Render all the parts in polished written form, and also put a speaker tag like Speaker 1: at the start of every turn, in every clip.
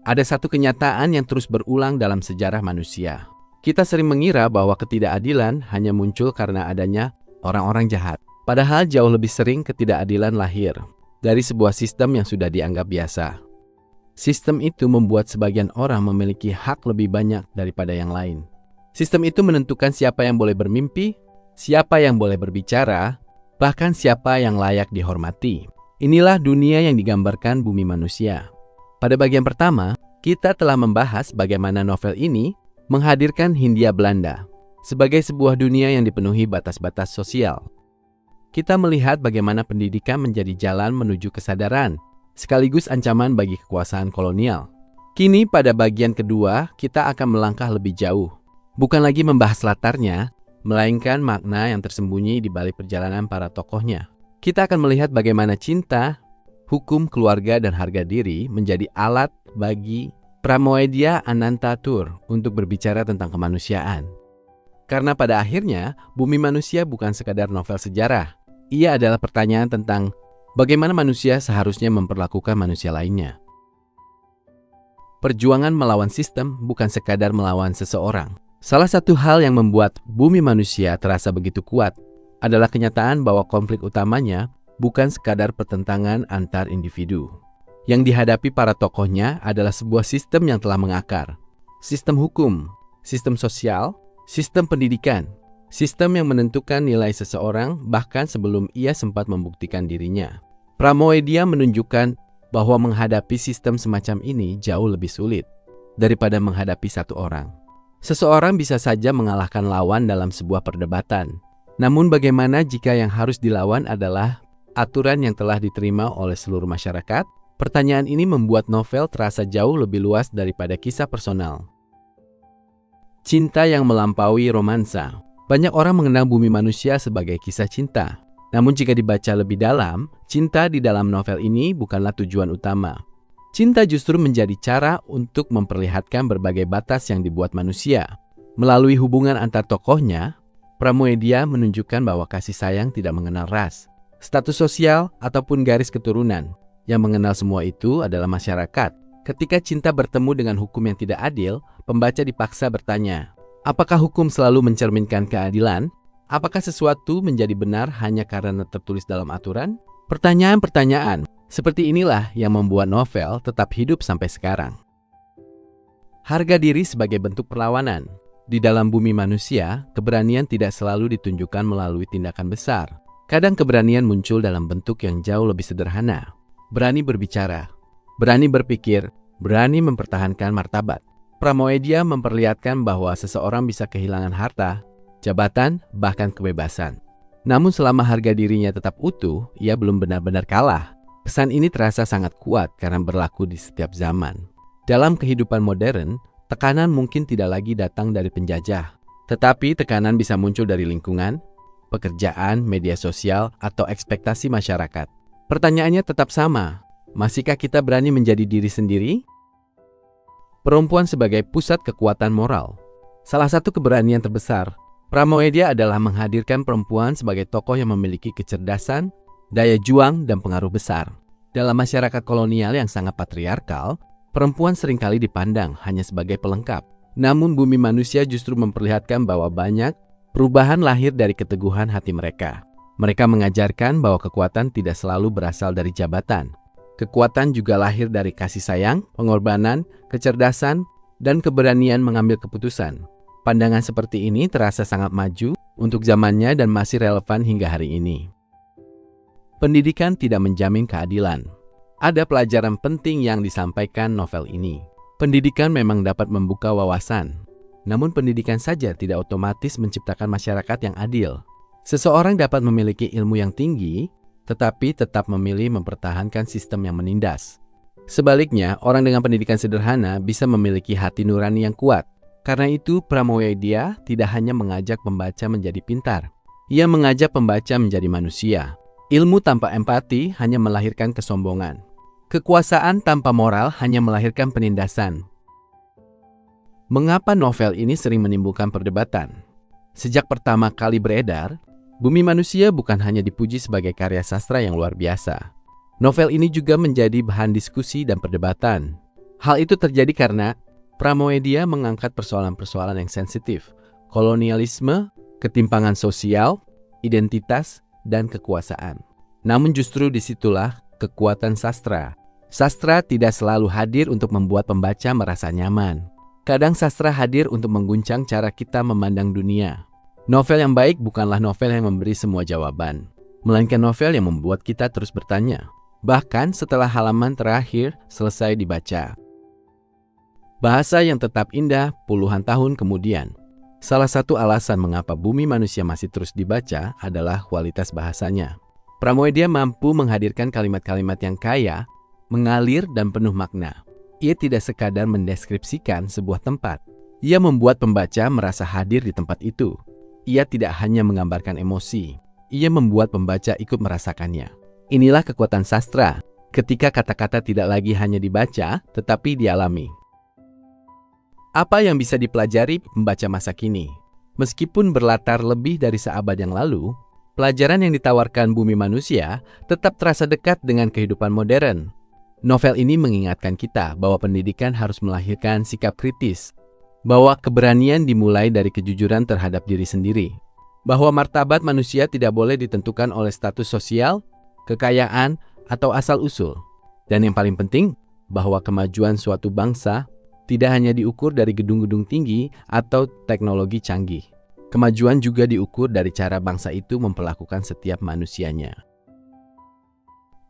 Speaker 1: Ada satu kenyataan yang terus berulang dalam sejarah manusia. Kita sering mengira bahwa ketidakadilan hanya muncul karena adanya orang-orang jahat. Padahal jauh lebih sering ketidakadilan lahir dari sebuah sistem yang sudah dianggap biasa. Sistem itu membuat sebagian orang memiliki hak lebih banyak daripada yang lain. Sistem itu menentukan siapa yang boleh bermimpi, siapa yang boleh berbicara, bahkan siapa yang layak dihormati. Inilah dunia yang digambarkan Bumi Manusia. Pada bagian pertama, kita telah membahas bagaimana novel ini menghadirkan Hindia Belanda sebagai sebuah dunia yang dipenuhi batas-batas sosial. Kita melihat bagaimana pendidikan menjadi jalan menuju kesadaran, sekaligus ancaman bagi kekuasaan kolonial. Kini pada bagian kedua, kita akan melangkah lebih jauh. Bukan lagi membahas latarnya, melainkan makna yang tersembunyi di balik perjalanan para tokohnya. Kita akan melihat bagaimana cinta, hukum keluarga, dan harga diri menjadi alat bagi Pramoedya Anantatur untuk berbicara tentang kemanusiaan. Karena pada akhirnya, Bumi Manusia bukan sekadar novel sejarah. Ia adalah pertanyaan tentang bagaimana manusia seharusnya memperlakukan manusia lainnya. Perjuangan melawan sistem bukan sekadar melawan seseorang. Salah satu hal yang membuat Bumi Manusia terasa begitu kuat adalah kenyataan bahwa konflik utamanya bukan sekadar pertentangan antar individu. Yang dihadapi para tokohnya adalah sebuah sistem yang telah mengakar. Sistem hukum, sistem sosial, sistem pendidikan, sistem yang menentukan nilai seseorang bahkan sebelum ia sempat membuktikan dirinya. Pramoedya menunjukkan bahwa menghadapi sistem semacam ini jauh lebih sulit daripada menghadapi satu orang. Seseorang bisa saja mengalahkan lawan dalam sebuah perdebatan. Namun bagaimana jika yang harus dilawan adalah aturan yang telah diterima oleh seluruh masyarakat? Pertanyaan ini membuat novel terasa jauh lebih luas daripada kisah personal. Cinta yang melampaui romansa. Banyak orang mengenal Bumi Manusia sebagai kisah cinta. Namun jika dibaca lebih dalam, cinta di dalam novel ini bukanlah tujuan utama. Cinta justru menjadi cara untuk memperlihatkan berbagai batas yang dibuat manusia. Melalui hubungan antar tokohnya, Pramoedya menunjukkan bahwa kasih sayang tidak mengenal ras, status sosial, ataupun garis keturunan. Yang mengenal semua itu adalah masyarakat. Ketika cinta bertemu dengan hukum yang tidak adil, pembaca dipaksa bertanya, apakah hukum selalu mencerminkan keadilan? Apakah sesuatu menjadi benar hanya karena tertulis dalam aturan? Pertanyaan-pertanyaan seperti inilah yang membuat novel tetap hidup sampai sekarang. Harga diri sebagai bentuk perlawanan. Di dalam Bumi Manusia, keberanian tidak selalu ditunjukkan melalui tindakan besar. Kadang keberanian muncul dalam bentuk yang jauh lebih sederhana. Berani berbicara, berani berpikir, berani mempertahankan martabat. Pramoedya memperlihatkan bahwa seseorang bisa kehilangan harta, jabatan, bahkan kebebasan. Namun selama harga dirinya tetap utuh, ia belum benar-benar kalah. Pesan ini terasa sangat kuat karena berlaku di setiap zaman. Dalam kehidupan modern, tekanan mungkin tidak lagi datang dari penjajah, tetapi tekanan bisa muncul dari lingkungan, pekerjaan, media sosial, atau ekspektasi masyarakat. Pertanyaannya tetap sama, masihkah kita berani menjadi diri sendiri? Perempuan sebagai pusat kekuatan moral. Salah satu keberanian terbesar Pramoedya adalah menghadirkan perempuan sebagai tokoh yang memiliki kecerdasan, daya juang, dan pengaruh besar. Dalam masyarakat kolonial yang sangat patriarkal, perempuan seringkali dipandang hanya sebagai pelengkap. Namun Bumi Manusia justru memperlihatkan bahwa banyak perubahan lahir dari keteguhan hati mereka. Mereka mengajarkan bahwa kekuatan tidak selalu berasal dari jabatan. Kekuatan juga lahir dari kasih sayang, pengorbanan, kecerdasan, dan keberanian mengambil keputusan. Pandangan seperti ini terasa sangat maju untuk zamannya dan masih relevan hingga hari ini. Pendidikan tidak menjamin keadilan. Ada pelajaran penting yang disampaikan novel ini. Pendidikan memang dapat membuka wawasan, namun pendidikan saja tidak otomatis menciptakan masyarakat yang adil. Seseorang dapat memiliki ilmu yang tinggi, tetapi tetap memilih mempertahankan sistem yang menindas. Sebaliknya, orang dengan pendidikan sederhana bisa memiliki hati nurani yang kuat. Karena itu, Pramoedya tidak hanya mengajak pembaca menjadi pintar. Ia mengajak pembaca menjadi manusia. Ilmu tanpa empati hanya melahirkan kesombongan. Kekuasaan tanpa moral hanya melahirkan penindasan. Mengapa novel ini sering menimbulkan perdebatan? Sejak pertama kali beredar, Bumi Manusia bukan hanya dipuji sebagai karya sastra yang luar biasa. Novel ini juga menjadi bahan diskusi dan perdebatan. Hal itu terjadi karena Pramoedia mengangkat persoalan-persoalan yang sensitif, kolonialisme, ketimpangan sosial, identitas, dan kekuasaan. Namun justru disitulah kekuatan sastra. Sastra tidak selalu hadir untuk membuat pembaca merasa nyaman. Kadang sastra hadir untuk mengguncang cara kita memandang dunia. Novel yang baik bukanlah novel yang memberi semua jawaban, melainkan novel yang membuat kita terus bertanya, bahkan setelah halaman terakhir selesai dibaca. Bahasa yang tetap indah puluhan tahun kemudian. Salah satu alasan mengapa Bumi Manusia masih terus dibaca adalah kualitas bahasanya. Pramoedia mampu menghadirkan kalimat-kalimat yang kaya, mengalir dan penuh makna. Ia tidak sekadar mendeskripsikan sebuah tempat. Ia membuat pembaca merasa hadir di tempat itu. Ia tidak hanya menggambarkan emosi. Ia membuat pembaca ikut merasakannya. Inilah kekuatan sastra, ketika kata-kata tidak lagi hanya dibaca, tetapi dialami. Apa yang bisa dipelajari pembaca masa kini? Meskipun berlatar lebih dari seabad yang lalu, pelajaran yang ditawarkan Bumi Manusia tetap terasa dekat dengan kehidupan modern. Novel ini mengingatkan kita bahwa pendidikan harus melahirkan sikap kritis, bahwa keberanian dimulai dari kejujuran terhadap diri sendiri, bahwa martabat manusia tidak boleh ditentukan oleh status sosial, kekayaan, atau asal-usul, dan yang paling penting, bahwa kemajuan suatu bangsa tidak hanya diukur dari gedung-gedung tinggi atau teknologi canggih. Kemajuan juga diukur dari cara bangsa itu memperlakukan setiap manusianya.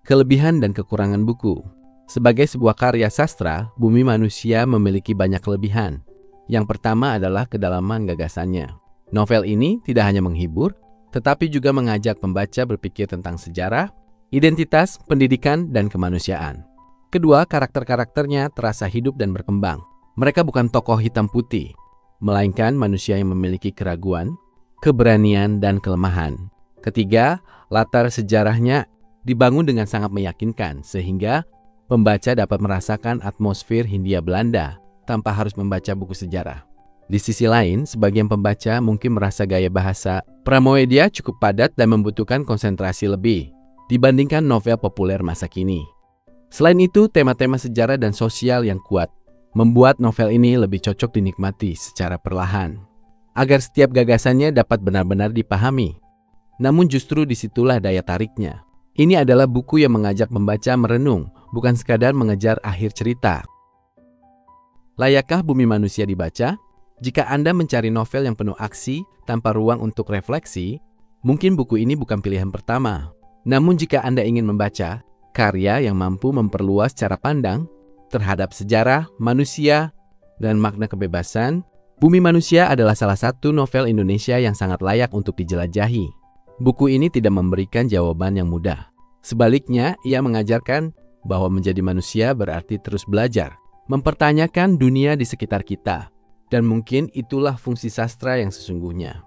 Speaker 1: Kelebihan dan kekurangan buku. Sebagai sebuah karya sastra, Bumi Manusia memiliki banyak kelebihan. Yang pertama adalah kedalaman gagasannya. Novel ini tidak hanya menghibur, tetapi juga mengajak pembaca berpikir tentang sejarah, identitas, pendidikan, dan kemanusiaan. Kedua, karakter-karakternya terasa hidup dan berkembang. Mereka bukan tokoh hitam putih, melainkan manusia yang memiliki keraguan, keberanian, dan kelemahan. Ketiga, latar sejarahnya dibangun dengan sangat meyakinkan, sehingga pembaca dapat merasakan atmosfer Hindia Belanda tanpa harus membaca buku sejarah. Di sisi lain, sebagian pembaca mungkin merasa gaya bahasa Pramoedia cukup padat dan membutuhkan konsentrasi lebih dibandingkan novel populer masa kini. Selain itu, tema-tema sejarah dan sosial yang kuat membuat novel ini lebih cocok dinikmati secara perlahan, agar setiap gagasannya dapat benar-benar dipahami. Namun justru disitulah daya tariknya. Ini adalah buku yang mengajak pembaca merenung, bukan sekadar mengejar akhir cerita. Layakkah Bumi Manusia dibaca? Jika Anda mencari novel yang penuh aksi tanpa ruang untuk refleksi, mungkin buku ini bukan pilihan pertama. Namun jika Anda ingin membaca karya yang mampu memperluas cara pandang terhadap sejarah, manusia, dan makna kebebasan, Bumi Manusia adalah salah satu novel Indonesia yang sangat layak untuk dijelajahi. Buku ini tidak memberikan jawaban yang mudah. Sebaliknya, ia mengajarkan bahwa menjadi manusia berarti terus belajar, mempertanyakan dunia di sekitar kita, dan mungkin itulah fungsi sastra yang sesungguhnya.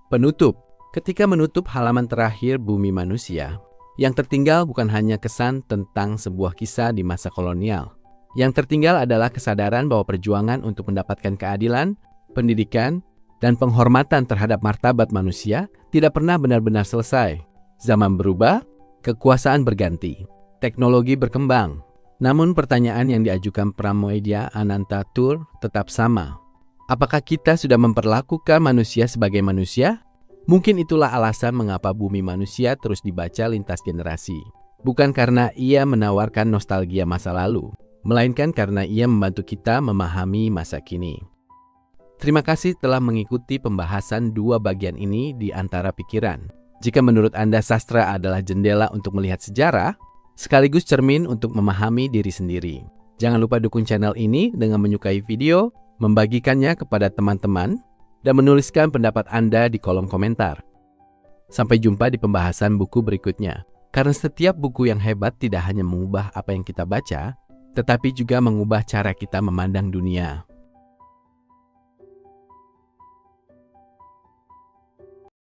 Speaker 1: Penutup. Ketika menutup halaman terakhir Bumi Manusia, yang tertinggal bukan hanya kesan tentang sebuah kisah di masa kolonial. Yang tertinggal adalah kesadaran bahwa perjuangan untuk mendapatkan keadilan, pendidikan, dan penghormatan terhadap martabat manusia tidak pernah benar-benar selesai. Zaman berubah, kekuasaan berganti, teknologi berkembang. Namun pertanyaan yang diajukan Pramoedia Anantatur tetap sama. Apakah kita sudah memperlakukan manusia sebagai manusia? Mungkin itulah alasan mengapa Bumi Manusia terus dibaca lintas generasi. Bukan karena ia menawarkan nostalgia masa lalu, melainkan karena ia membantu kita memahami masa kini. Terima kasih telah mengikuti pembahasan dua bagian ini di Antara Pikiran. Jika menurut Anda sastra adalah jendela untuk melihat sejarah, sekaligus cermin untuk memahami diri sendiri. Jangan lupa dukung channel ini dengan menyukai video, membagikannya kepada teman-teman, dan menuliskan pendapat Anda di kolom komentar. Sampai jumpa di pembahasan buku berikutnya. Karena setiap buku yang hebat tidak hanya mengubah apa yang kita baca, tetapi juga mengubah cara kita memandang dunia.